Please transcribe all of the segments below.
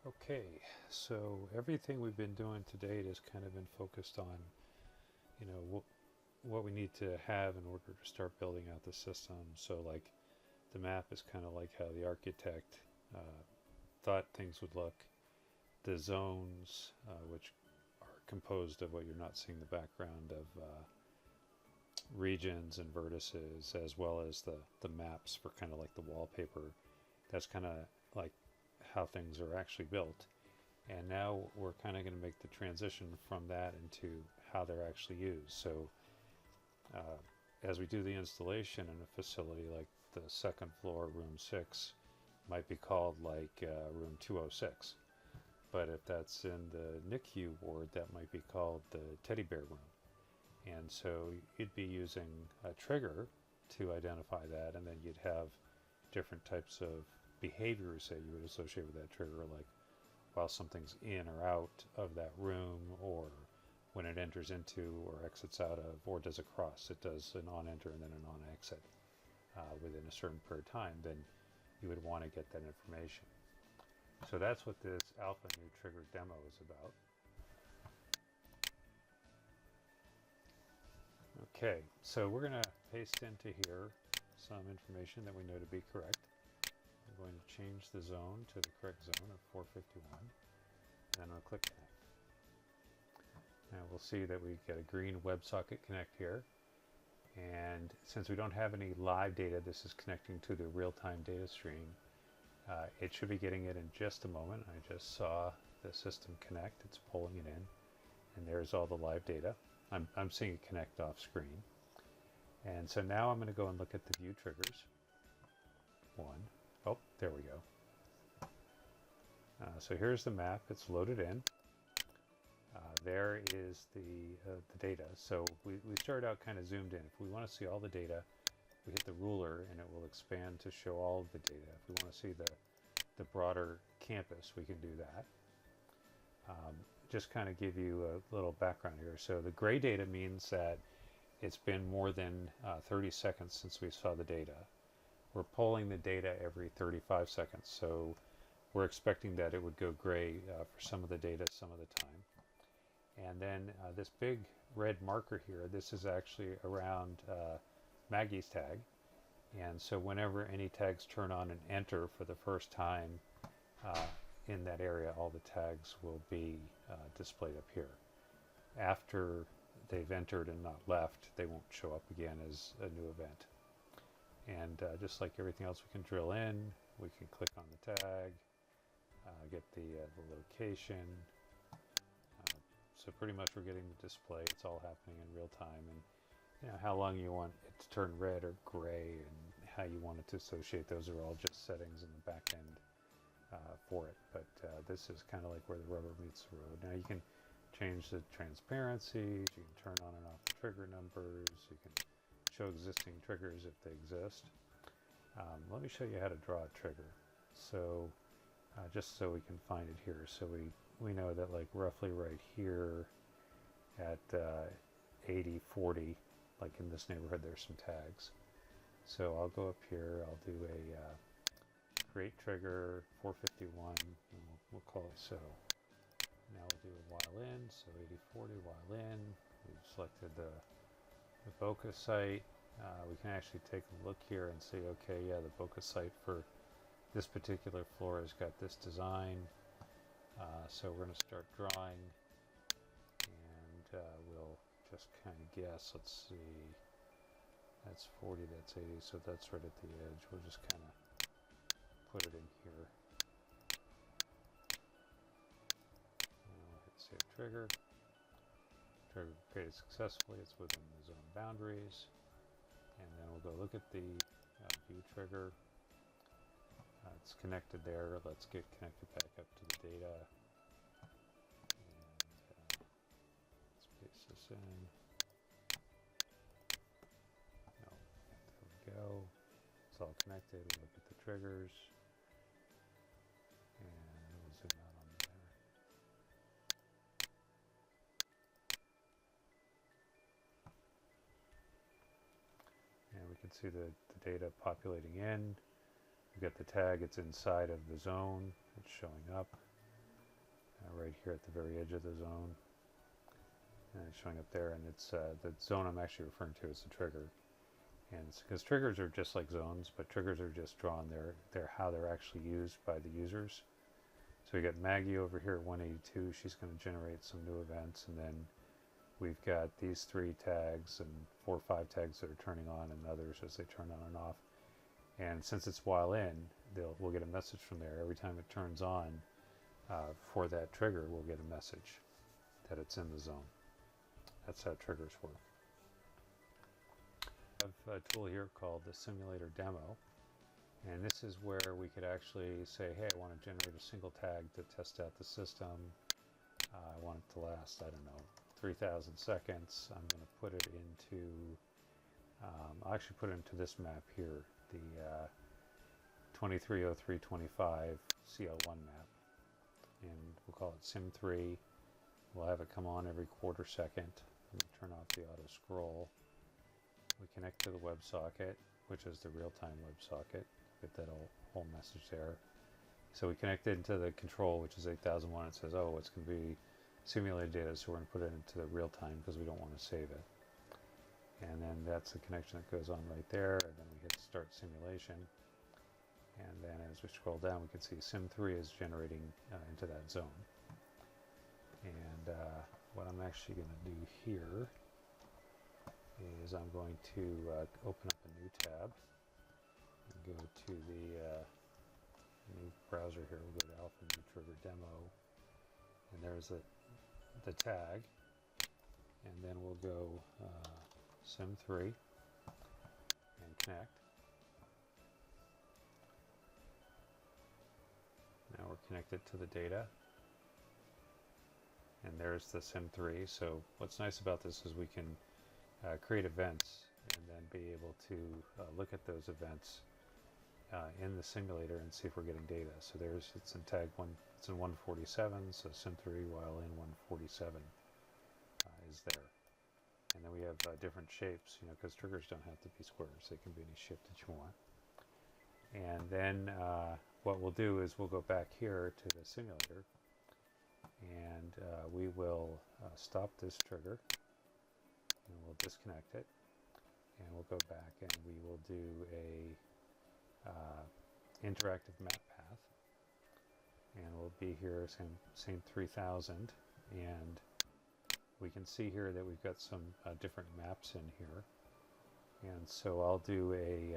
Okay, so everything we've been doing to date has kind of been focused on, what we need to have in order to start building out the system. So, like, the map is kind of like how the architect uh, thought things would look. The zones, which are composed of what you're not seeing the background of regions and vertices, as well as the maps for kind of like the wallpaper. That's kind of like how things are actually built. And now we're kind of going to make the transition from that into how they're actually used. So as we do the installation in a facility like the second floor, room 6, might be called like room 206. But if that's in the NICU ward, that might be called the teddy bear room. And so you'd be using a trigger to identify that, and then you'd have different types of behaviors that you would associate with that trigger, like while something's in or out of that room, or when it enters into or exits out of, or does a cross. It does an on enter and then an on exit within a certain period of time, then you would want to get that information. So that's what this alpha new trigger demo is about. Okay, so we're going to paste into here some information that we know to be correct. I'm going to change the zone to the correct zone of 451, and then I'll click connect. Now we'll see that we get a green WebSocket Connect here, and since we don't have any live data, this is connecting to the real-time data stream. It should be getting it in just a moment. I just saw the system connect. It's pulling it in, and there's all the live data. I'm seeing it connect off screen. And so now I'm going to go and look at the view triggers. Oh, there we go. So here's the map. It's loaded in. There is the data. So we started out kind of zoomed in. If we want to see all the data, we hit the ruler and it will expand to show all of the data. If we want to see the broader campus, we can do that. Just kind of give you a little background here. So the gray data means that it's been more than 30 seconds since we saw the data. We're pulling the data every 35 seconds, so we're expecting that it would go gray for some of the data some of the time. And then this big red marker here, this is actually around Maggie's tag. And so whenever any tags turn on and enter for the first time in that area, all the tags will be displayed up here. After they've entered and not left, they won't show up again as a new event. And just like everything else we can drill in, we can click on the tag, get the location. So pretty much we're getting the display. It's all happening in real time. And how long you want it to turn red or gray and how you want it to associate, those are all just settings in the back end for it. But this is kind of like where the rubber meets the road. Now you can change the transparency, you can turn on and off the trigger numbers, you can show existing triggers if they exist. Let me show you how to draw a trigger. So just so we can find it here. So we know that like roughly right here at 80, 40, like in this neighborhood, there's some tags. So I'll go up here, I'll do a create trigger 451, and we'll call it so. Now we'll do a while in, so 8040 while in. We've selected the Boca site. We can actually take a look here and say, okay, yeah, the Boca site for this particular floor has got this design. So we're going to start drawing, and we'll just kind of guess. Let's see, that's 40, that's 80, so that's right at the edge. We'll just kind of put it in here. Hit save trigger. Trigger created successfully. It's within the zone boundaries. And then we'll go look at the view trigger. It's connected there. Let's get connected back up to the data. And let's paste this in. No, there we go. It's all connected. We look at the triggers. And we'll zoom out on there. And we can see the data populating in. We've got the tag, it's inside of the zone, it's showing up. right here at the very edge of the zone. And it's showing up there, and it's the zone I'm actually referring to is the trigger. And because triggers are just like zones, but triggers are just drawn. They're how they're actually used by the users. So we got Maggie over here at 182. She's going to generate some new events, and then we've got these 3 tags and 4 or 5 tags that are turning on, and others as they turn on and off. And since it's while in, we'll get a message from there every time it turns on. For that trigger, we'll get a message that it's in the zone. That's how triggers work. I have a tool here called the simulator demo, and this is where we could actually say, hey, I want to generate a single tag to test out the system. I want it to last, I don't know, 3,000 seconds. I'm going to put it into, I'll actually put it into this map here, the 230325 CL1 map, and we'll call it Sim3. We'll have it come on every quarter second. Let me turn off the auto scroll. We connect to the WebSocket, which is the real-time WebSocket. Get that whole message there. So we connect it into the control, which is 8001. It says, oh, it's going to be simulated data, so we're going to put it into the real time because we don't want to save it. And then that's the connection that goes on right there. And then we hit start simulation. And then as we scroll down, we can see Sim3 is generating into that zone. And what I'm actually going to do here is I'm going to open up a new tab and go to the new browser here. We'll go to Alpha New Trigger Demo, and there's the tag, and then we'll go Sim3 and connect. Now we're connected to the data, and there's the Sim3. So what's nice about this is we can create events and then be able to look at those events in the simulator and see if we're getting data. So it's in tag 1, it's in 147, so Sim3 while in 147 is there. And then we have different shapes, because triggers don't have to be squares, they can be any shape that you want. And then what we'll do is we'll go back here to the simulator, and we will stop this trigger, and we'll disconnect it, and we'll go back and we will do a interactive map path, and we'll be here same 3000, and we can see here that we've got some different maps in here. And so I'll do a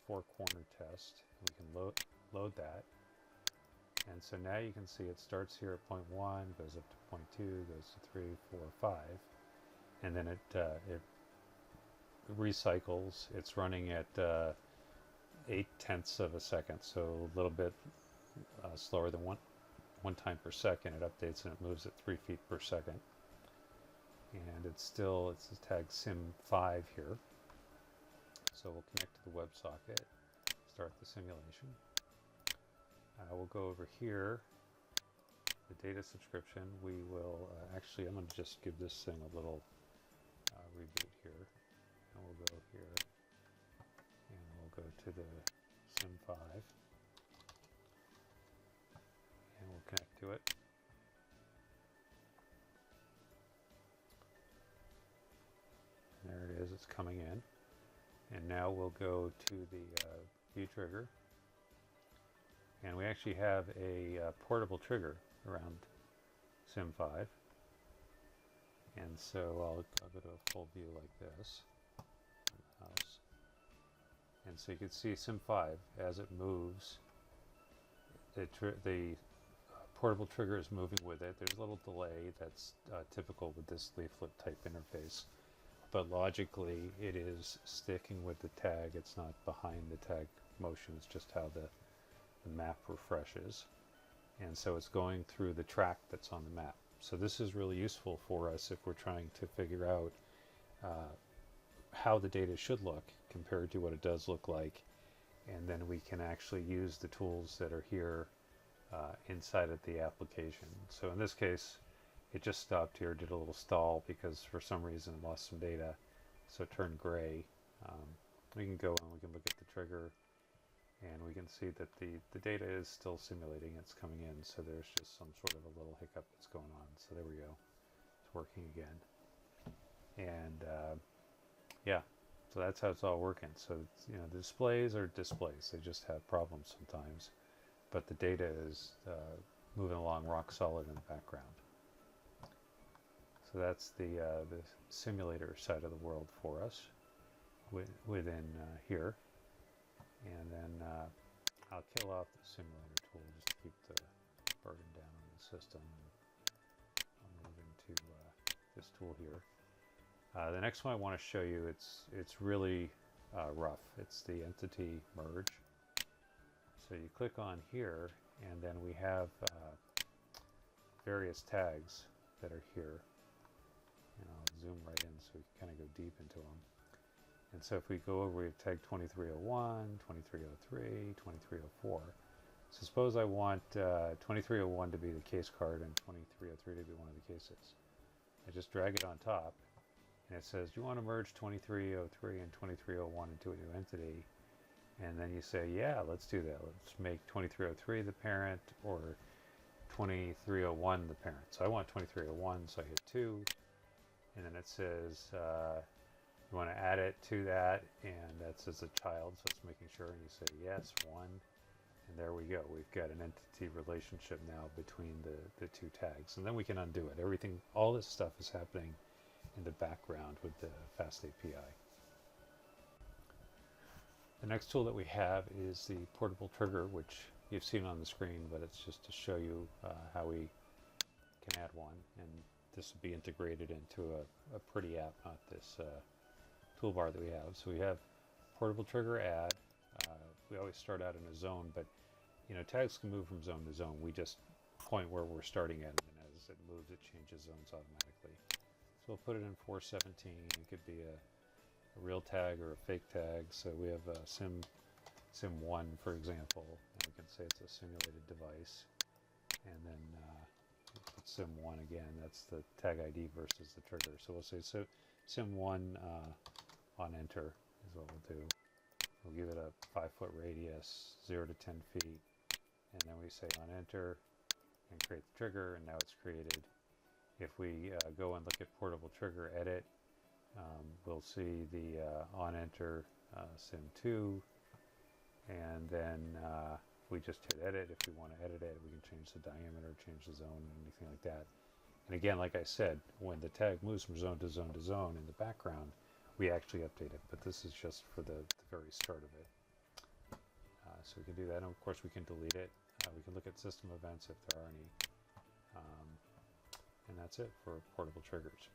4-corner test. We can load that. And so now you can see it starts here at point 1, goes up to point 2, goes to 3, 4, 5. And then it recycles. It's running at 0.8 of a second, so a little bit slower than one time per second. It updates and it moves at 3 feet per second. And it's tag Sim5 here. So we'll connect to the WebSocket, start the simulation. We'll go over here, the data subscription. We will I'm going to just give this thing a little reboot here. And we'll go here, and we'll go to the Sim5, and we'll connect to it. And there it is, it's coming in. And now we'll go to the view trigger. And we actually have a portable trigger around Sim5. And so I'll go to a full view like this on the house. And so you can see Sim5 as it moves. The portable trigger is moving with it. There's a little delay that's typical with this leaflet type interface. But logically, it is sticking with the tag. It's not behind the tag motion. It's just how the map refreshes. And so it's going through the track that's on the map. So this is really useful for us if we're trying to figure out how the data should look compared to what it does look like. And then we can actually use the tools that are here inside of the application. So in this case, it just stopped here, did a little stall because for some reason it lost some data, so it turned gray. We can go and we can look at the trigger, And we can see that the data is still simulating, it's coming in, so there's just some sort of a little hiccup that's going on. So there we go, it's working again. And yeah, so that's how it's all working. So it's, you know, the displays are displays, they just have problems sometimes, but the data is moving along rock solid in the background. So that's the simulator side of the world for us within here. And then I'll kill off the simulator tool just to keep the burden down on the system. I'll move into this tool here. The next one I want to show you, it's really rough. It's the entity merge. So you click on here, and then we have various tags that are here. And I'll zoom right in so we can kind of go deep into them. And so if we go over, we have tag 2301, 2303, 2304. So suppose I want 2301 to be the case card and 2303 to be one of the cases. I just drag it on top, and it says, do you want to merge 2303 and 2301 into a new entity? And then you say, yeah, let's do that. Let's make 2303 the parent, or 2301 the parent. So I want 2301, so I hit 2, and then it says, you want to add it to that, and that's as a child, so it's making sure, and you say yes, 1, and there we go. We've got an entity relationship now between the two tags, and then we can undo it. Everything, all this stuff is happening in the background with the FAST API. The next tool that we have is the portable trigger, which you've seen on the screen, but it's just to show you how we can add one, and this will be integrated into a pretty app, not this toolbar that we have. So we have portable trigger add. We always start out in a zone, but you know, tags can move from zone to zone. We just point where we're starting at, and as it moves, it changes zones automatically. So we'll put it in 417. It could be a real tag or a fake tag. So we have sim1, for example, and we can say it's a simulated device. And then put sim1 again. That's the tag ID versus the trigger. So we'll say sim1 on enter is what we'll do. We'll give it a 5-foot radius, 0 to 10 feet, and then we say on enter and create the trigger, and now it's created. If we go and look at portable trigger edit, we'll see the on enter sim2, and then we just hit edit. If we want to edit it, we can change the diameter, change the zone, and anything like that. And again, like I said, when the tag moves from zone to zone to zone in the background, we actually update it, but this is just for the very start of it. So we can do that, and of course we can delete it. We can look at system events if there are any. And that's it for portable triggers.